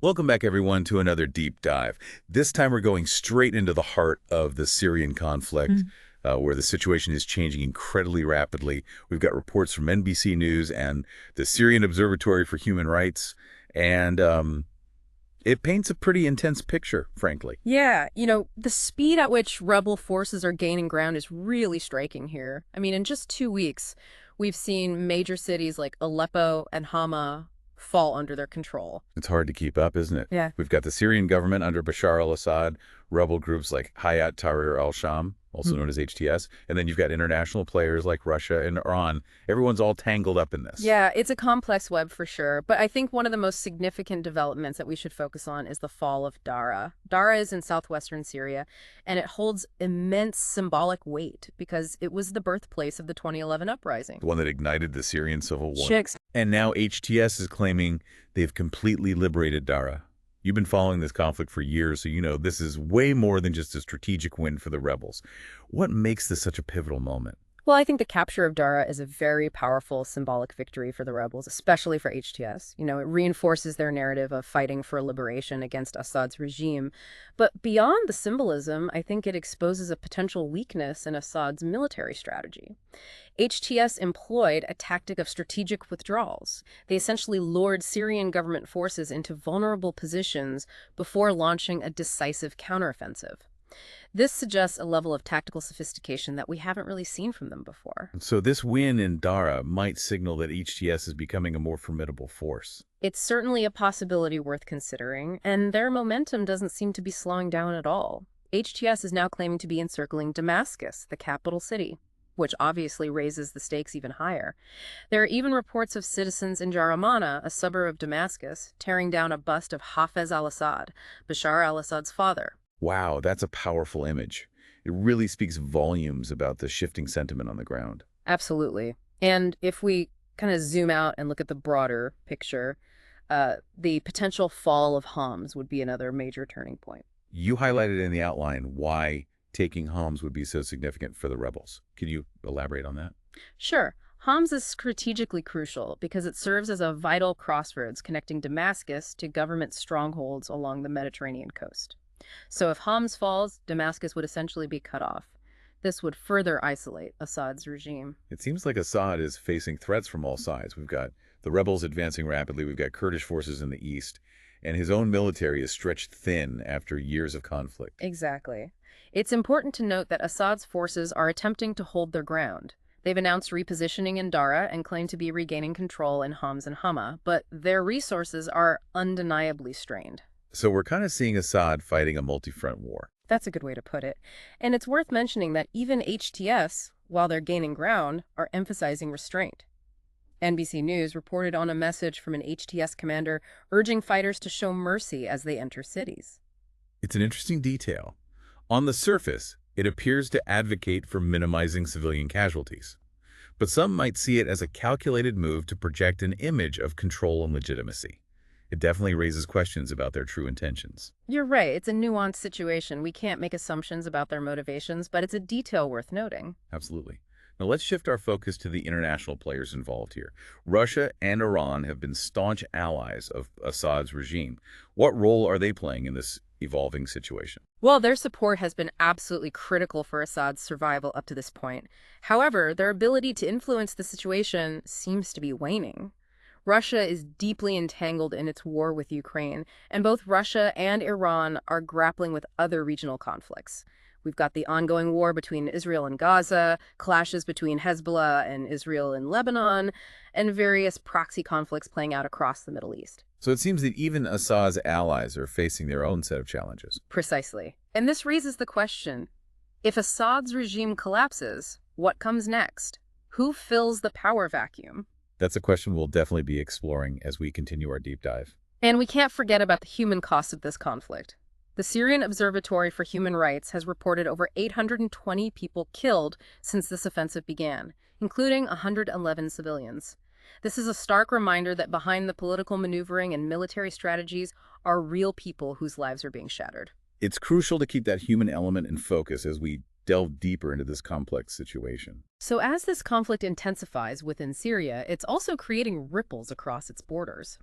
Welcome back, everyone, to another deep dive. This time we're going straight into the heart of the Syrian conflict, Mm. where the situation is changing incredibly rapidly. We've got reports from NBC News and the Syrian Observatory for Human Rights, and it paints a pretty intense picture, frankly. Yeah, the speed at which rebel forces are gaining ground is really striking here. I mean, in just 2 weeks, we've seen major cities like Aleppo and Hama fall under their control. It's hard to keep up, isn't it? Yeah. We've got the Syrian government under Bashar al-Assad, rebel groups like Hayat Tahrir al-Sham, also known as HTS, and then you've got international players like Russia and Iran. Everyone's all tangled up in this. Yeah, it's a complex web for sure, but I think one of the most significant developments that we should focus on is the fall of Daraa. Daraa is in southwestern Syria, and it holds immense symbolic weight because it was the birthplace of the 2011 uprising. The one that ignited the Syrian civil war. Chicks. And now HTS is claiming they've completely liberated Daraa. You've been following this conflict for years, so you know this is way more than just a strategic win for the rebels. What makes this such a pivotal moment? Well, I think the capture of Daraa is a very powerful symbolic victory for the rebels, especially for HTS. It reinforces their narrative of fighting for liberation against Assad's regime. But beyond the symbolism, I think it exposes a potential weakness in Assad's military strategy. HTS employed a tactic of strategic withdrawals. They essentially lured Syrian government forces into vulnerable positions before launching a decisive counteroffensive. This suggests a level of tactical sophistication that we haven't really seen from them before. So this win in Daraa might signal that HTS is becoming a more formidable force. It's certainly a possibility worth considering, and their momentum doesn't seem to be slowing down at all. HTS is now claiming to be encircling Damascus, the capital city, which obviously raises the stakes even higher. There are even reports of citizens in Jaramana, a suburb of Damascus, tearing down a bust of Hafez al-Assad, Bashar al-Assad's father. Wow, that's a powerful image. It really speaks volumes about the shifting sentiment on the ground. Absolutely. And if we kind of zoom out and look at the broader picture, the potential fall of Homs would be another major turning point. You highlighted in the outline why taking Homs would be so significant for the rebels. Can you elaborate on that? Sure, Homs is strategically crucial because it serves as a vital crossroads connecting Damascus to government strongholds along the Mediterranean coast. So if Homs falls, Damascus would essentially be cut off. This would further isolate Assad's regime. It seems like Assad is facing threats from all sides. We've got the rebels advancing rapidly, we've got Kurdish forces in the east, and his own military is stretched thin after years of conflict. Exactly. It's important to note that Assad's forces are attempting to hold their ground. They've announced repositioning in Daraa and claim to be regaining control in Homs and Hama, but their resources are undeniably strained. So we're kind of seeing Assad fighting a multi-front war. That's a good way to put it. And it's worth mentioning that even HTS, while they're gaining ground, are emphasizing restraint. NBC News reported on a message from an HTS commander urging fighters to show mercy as they enter cities. It's an interesting detail. On the surface, it appears to advocate for minimizing civilian casualties. But some might see it as a calculated move to project an image of control and legitimacy. It definitely raises questions about their true intentions. You're right, it's a nuanced situation. We can't make assumptions about their motivations, but it's a detail worth noting. Absolutely. Now let's shift our focus to the international players involved here. Russia and Iran have been staunch allies of Assad's regime. What role are they playing in this evolving situation? Well, their support has been absolutely critical for Assad's survival up to this point. However, their ability to influence the situation seems to be waning. Russia is deeply entangled in its war with Ukraine, and both Russia and Iran are grappling with other regional conflicts. We've got the ongoing war between Israel and Gaza, clashes between Hezbollah and Israel in Lebanon, and various proxy conflicts playing out across the Middle East. So it seems that even Assad's allies are facing their own set of challenges. Precisely. And this raises the question, if Assad's regime collapses, what comes next? Who fills the power vacuum? That's a question we'll definitely be exploring as we continue our deep dive. And we can't forget about the human cost of this conflict. The Syrian Observatory for Human Rights has reported over 820 people killed since this offensive began, including 111 civilians. This is a stark reminder that behind the political maneuvering and military strategies are real people whose lives are being shattered. It's crucial to keep that human element in focus as we delve deeper into this complex situation. So as this conflict intensifies within Syria, it's also creating ripples across its borders.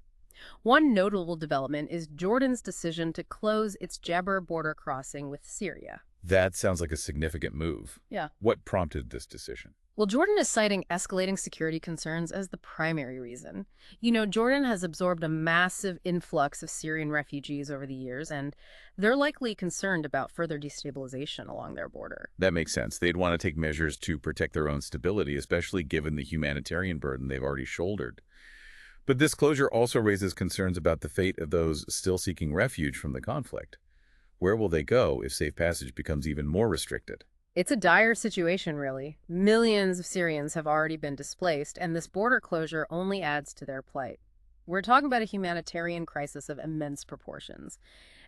One notable development is Jordan's decision to close its Jabr border crossing with Syria. That sounds like a significant move. Yeah. What prompted this decision? Well, Jordan is citing escalating security concerns as the primary reason. Jordan has absorbed a massive influx of Syrian refugees over the years, and they're likely concerned about further destabilization along their border. That makes sense. They'd want to take measures to protect their own stability, especially given the humanitarian burden they've already shouldered. But this closure also raises concerns about the fate of those still seeking refuge from the conflict. Where will they go if safe passage becomes even more restricted? It's a dire situation, really. Millions of Syrians have already been displaced, and this border closure only adds to their plight. We're talking about a humanitarian crisis of immense proportions,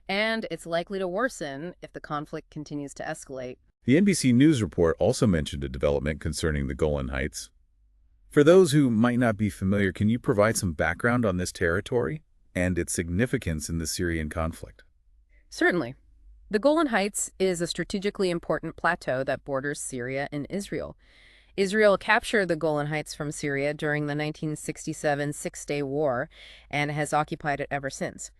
and it's likely to worsen if the conflict continues to escalate. The NBC News report also mentioned a development concerning the Golan Heights. For those who might not be familiar, can you provide some background on this territory and its significance in the Syrian conflict? Certainly. The Golan Heights is a strategically important plateau that borders Syria and Israel. Israel captured the Golan Heights from Syria during the 1967 Six-Day War and has occupied it ever since.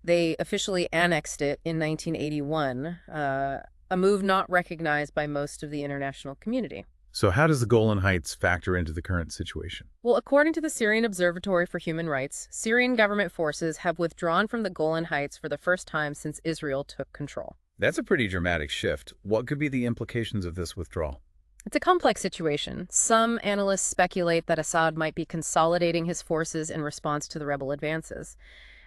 They officially annexed it in 1981, a move not recognized by most of the international community. So how does the Golan Heights factor into the current situation? Well, according to the Syrian Observatory for Human Rights, Syrian government forces have withdrawn from the Golan Heights for the first time since Israel took control. That's a pretty dramatic shift. What could be the implications of this withdrawal? It's a complex situation. Some analysts speculate that Assad might be consolidating his forces in response to the rebel advances,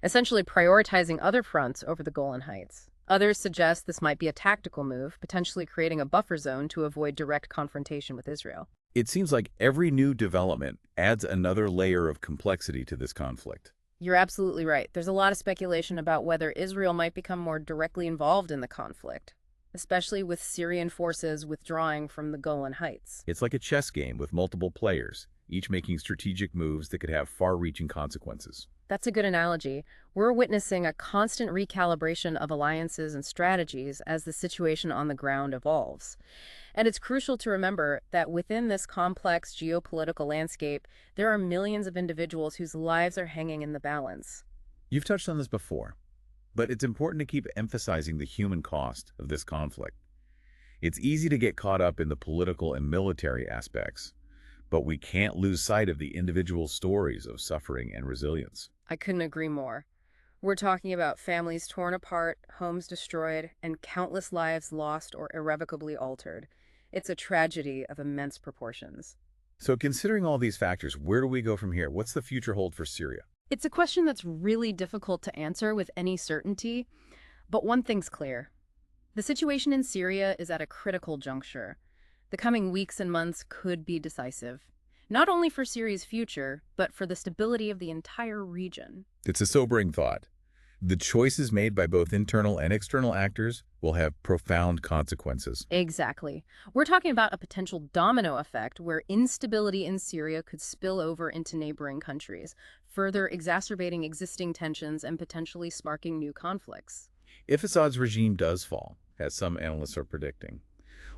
essentially prioritizing other fronts over the Golan Heights. Others suggest this might be a tactical move, potentially creating a buffer zone to avoid direct confrontation with Israel. It seems like every new development adds another layer of complexity to this conflict. You're absolutely right. There's a lot of speculation about whether Israel might become more directly involved in the conflict, especially with Syrian forces withdrawing from the Golan Heights. It's like a chess game with multiple players, each making strategic moves that could have far-reaching consequences. That's a good analogy. We're witnessing a constant recalibration of alliances and strategies as the situation on the ground evolves. And it's crucial to remember that within this complex geopolitical landscape, there are millions of individuals whose lives are hanging in the balance. You've touched on this before, but it's important to keep emphasizing the human cost of this conflict. It's easy to get caught up in the political and military aspects, but we can't lose sight of the individual stories of suffering and resilience. I couldn't agree more. We're talking about families torn apart, homes destroyed, and countless lives lost or irrevocably altered. It's a tragedy of immense proportions. So considering all these factors, where do we go from here? What's the future hold for Syria? It's a question that's really difficult to answer with any certainty, but one thing's clear. The situation in Syria is at a critical juncture. The coming weeks and months could be decisive, not only for Syria's future, but for the stability of the entire region. It's a sobering thought. The choices made by both internal and external actors will have profound consequences. Exactly. We're talking about a potential domino effect where instability in Syria could spill over into neighboring countries, further exacerbating existing tensions and potentially sparking new conflicts. If Assad's regime does fall, as some analysts are predicting,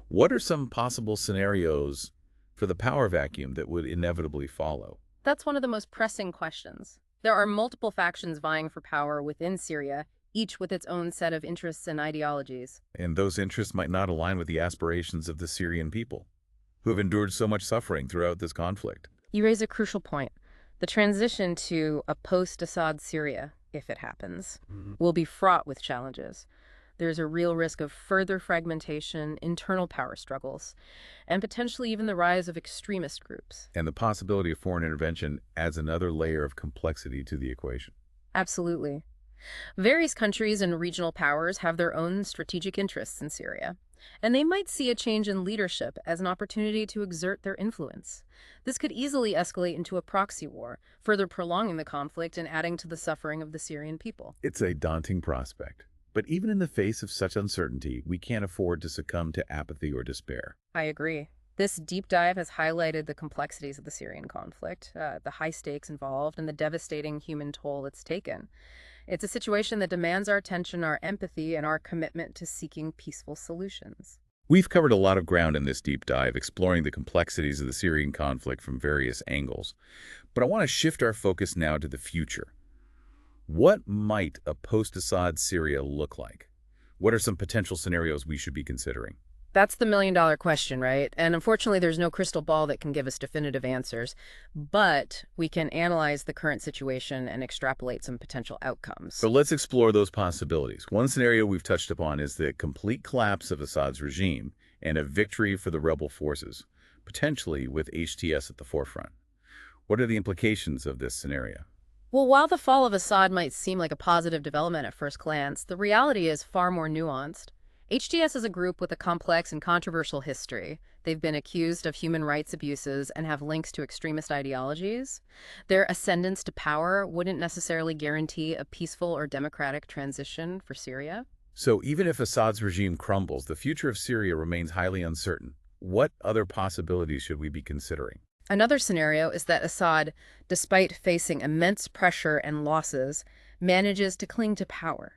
what are some possible scenarios for the power vacuum that would inevitably follow? That's one of the most pressing questions. There are multiple factions vying for power within Syria, each with its own set of interests and ideologies. And those interests might not align with the aspirations of the Syrian people, who have endured so much suffering throughout this conflict. You raise a crucial point. The transition to a post-Assad Syria, if it happens, will be fraught with challenges. There's a real risk of further fragmentation, internal power struggles, and potentially even the rise of extremist groups. And the possibility of foreign intervention adds another layer of complexity to the equation. Absolutely. Various countries and regional powers have their own strategic interests in Syria, and they might see a change in leadership as an opportunity to exert their influence. This could easily escalate into a proxy war, further prolonging the conflict and adding to the suffering of the Syrian people. It's a daunting prospect. But even in the face of such uncertainty, we can't afford to succumb to apathy or despair. I agree. This deep dive has highlighted the complexities of the Syrian conflict, the high stakes involved, and the devastating human toll it's taken. It's a situation that demands our attention, our empathy, and our commitment to seeking peaceful solutions. We've covered a lot of ground in this deep dive, exploring the complexities of the Syrian conflict from various angles. But I want to shift our focus now to the future. What might a post-Assad Syria look like? What are some potential scenarios we should be considering? That's the million-dollar question, right? And unfortunately, there's no crystal ball that can give us definitive answers, but we can analyze the current situation and extrapolate some potential outcomes. So let's explore those possibilities. One scenario we've touched upon is the complete collapse of Assad's regime and a victory for the rebel forces, potentially with HTS at the forefront. What are the implications of this scenario? Well, while the fall of Assad might seem like a positive development at first glance, the reality is far more nuanced. HTS is a group with a complex and controversial history. They've been accused of human rights abuses and have links to extremist ideologies. Their ascendance to power wouldn't necessarily guarantee a peaceful or democratic transition for Syria. So even if Assad's regime crumbles, the future of Syria remains highly uncertain. What other possibilities should we be considering? Another scenario is that Assad, despite facing immense pressure and losses, manages to cling to power.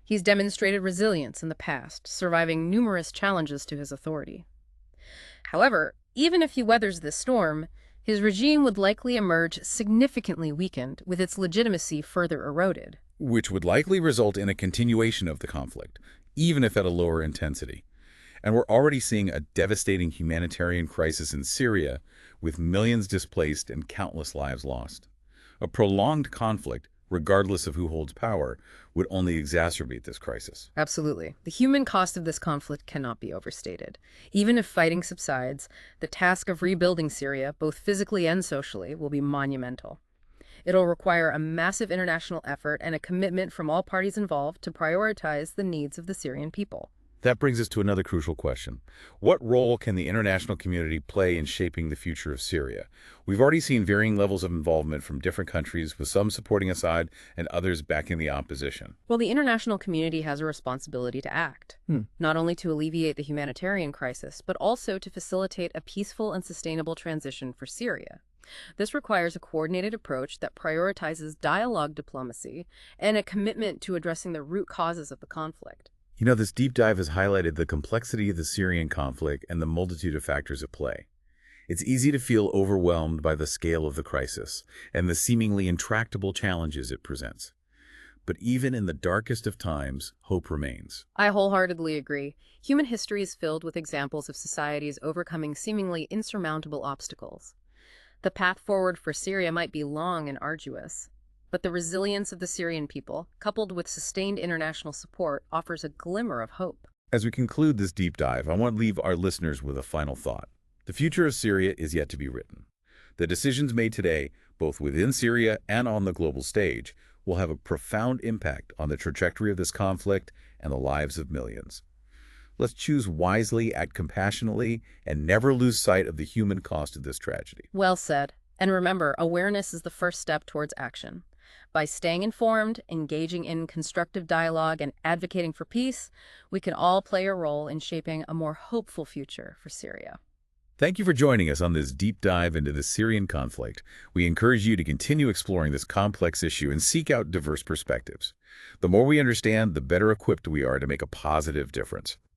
He's demonstrated resilience in the past, surviving numerous challenges to his authority. However, even if he weathers this storm, his regime would likely emerge significantly weakened, with its legitimacy further eroded. Which would likely result in a continuation of the conflict, even if at a lower intensity. And we're already seeing a devastating humanitarian crisis in Syria, with millions displaced and countless lives lost. A prolonged conflict, regardless of who holds power, would only exacerbate this crisis. Absolutely. The human cost of this conflict cannot be overstated. Even if fighting subsides, the task of rebuilding Syria, both physically and socially, will be monumental. It'll require a massive international effort and a commitment from all parties involved to prioritize the needs of the Syrian people. That brings us to another crucial question. What role can the international community play in shaping the future of Syria? We've already seen varying levels of involvement from different countries, with some supporting Assad and others backing the opposition. Well, the international community has a responsibility to act, not only to alleviate the humanitarian crisis, but also to facilitate a peaceful and sustainable transition for Syria. This requires a coordinated approach that prioritizes dialogue diplomacy and a commitment to addressing the root causes of the conflict. You know, this deep dive has highlighted the complexity of the Syrian conflict and the multitude of factors at play. It's easy to feel overwhelmed by the scale of the crisis and the seemingly intractable challenges it presents. But even in the darkest of times, hope remains. I wholeheartedly agree. Human history is filled with examples of societies overcoming seemingly insurmountable obstacles. The path forward for Syria might be long and arduous, but the resilience of the Syrian people, coupled with sustained international support, offers a glimmer of hope. As we conclude this deep dive, I want to leave our listeners with a final thought. The future of Syria is yet to be written. The decisions made today, both within Syria and on the global stage, will have a profound impact on the trajectory of this conflict and the lives of millions. Let's choose wisely, act compassionately, and never lose sight of the human cost of this tragedy. Well said. And remember, awareness is the first step towards action. By staying informed, engaging in constructive dialogue, and advocating for peace, we can all play a role in shaping a more hopeful future for Syria. Thank you for joining us on this deep dive into the Syrian conflict. We encourage you to continue exploring this complex issue and seek out diverse perspectives. The more we understand, the better equipped we are to make a positive difference.